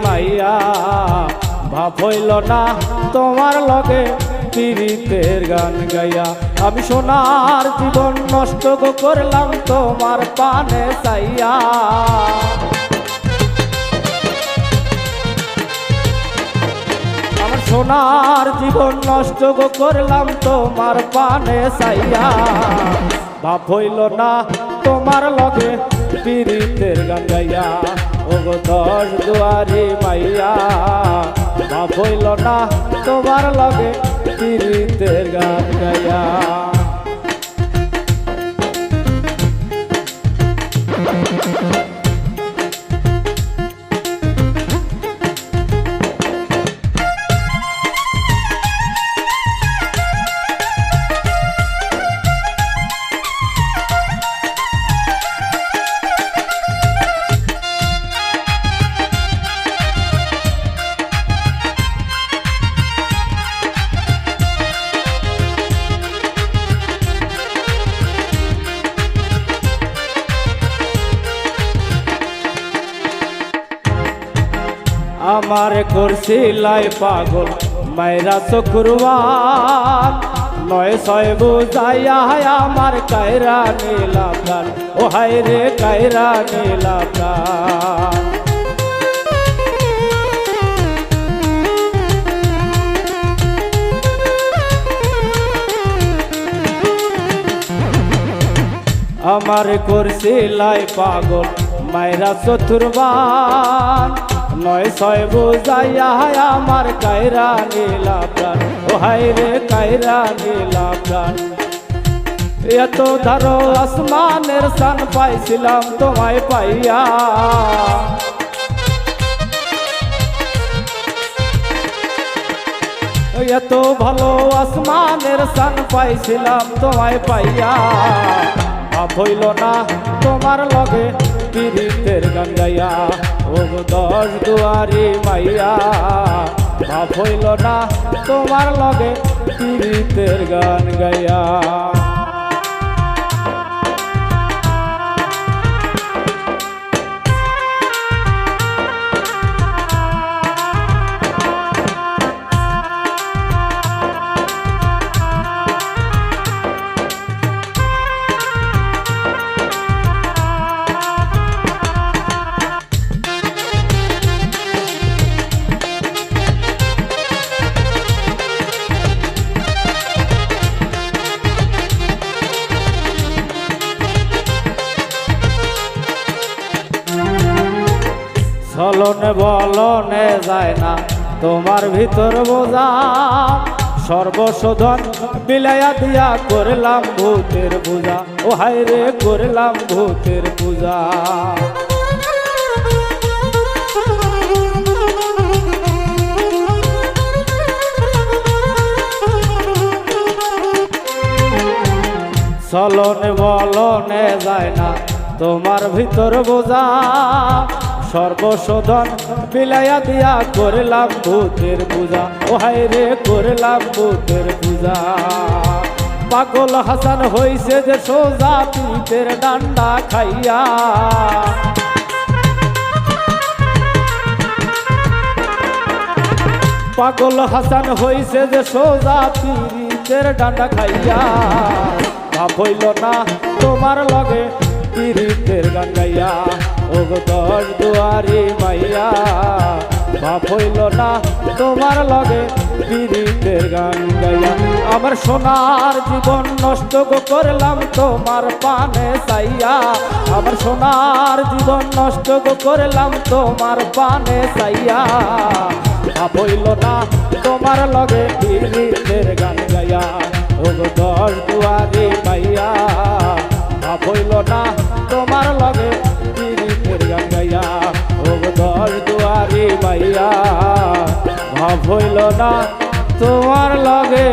মাইয়া ভাব হইল না তোমার লগে পীড়িতের গান গাইয়া। আমি সোনার জীবন নষ্ট করলাম তোমার পানে চাইয়া। আমার সোনার জীবন নষ্ট করলাম তোমার পানে চাইয়া। ভাব হইল না তোমার লগে পীড়িতের গান গাইয়া। ওগো দশ দুয়ারি মাইয়া ভাব হইল না তোমার লগে পীড়িতের গান গাইয়া। আমার করছিলাই পাগল মাইরা শুক্রবার। নয় ছয় বুঝাইয়া আমার কায়রা নীলা প্রাণ। ও হায় রে কায়রা নীলা প্রাণ। আমার করছিলাই পাগল মাইরা চতুর্বার। নয় ছয় বুঝাইয়া আমার কায়রা নীলা প্রাণ। ও হায় রে কায়রা নীলা প্রাণ। এত ধারো আসমানের সান পাইছিলাম তোমায় পাইয়া। এত ভালো আসমানের সান পাইছিলাম তোমায় পাইয়া। ভাব হইল না তোমার লগে পীড়িতের গান গাইয়া। ও দশ দুয়ারি মাইয়া ভাব হইল না তোমার লগে পীড়িতের গান গাইয়া। চলনে বলনে যায় না তোমার ভিতর বোঝা। সর্বশোধন বিলাইয়া দিয়া করলাম ভূতের পূজা। ও হায় রে করলাম ভূতের পূজা। চলনে বলনে যায় না তোমার ভিতর বোঝা। সর্বশোধন বিলাইয়া দিয়া করলাম ভূতের পূজা। ও হায় রে করলাম ভূতের পূজা। পাগল হাসান হইছে যে সোজা পীতের ডান্ডা খাইয়া। পাগল হাসান হইছে যে সোজা পীতের ডান্ডা খাইয়া। ভাব হইল না তোমার লগে পীড়িতের গান গাইয়া। ও দশ দুয়ারি মাইয়া ভাব হইল না তোমার লগে পীড়িতের গান গাইয়া। আমার সোনার জীবন নষ্ট করলাম তোমার পানে চাইয়া। আমার সোনার জীবন নষ্ট করলাম তোমার পানে চাইয়া। ভাব হইল না তোমার লগে পীড়িতের গান গাইয়া। ও দশ দুয়ারি মাইয়া ভাব হইল না তোমার লগে পীড়িতের গান গাইয়া। ও দশ দুয়ারি মাইয়া ভাব হইল না তোমার লগে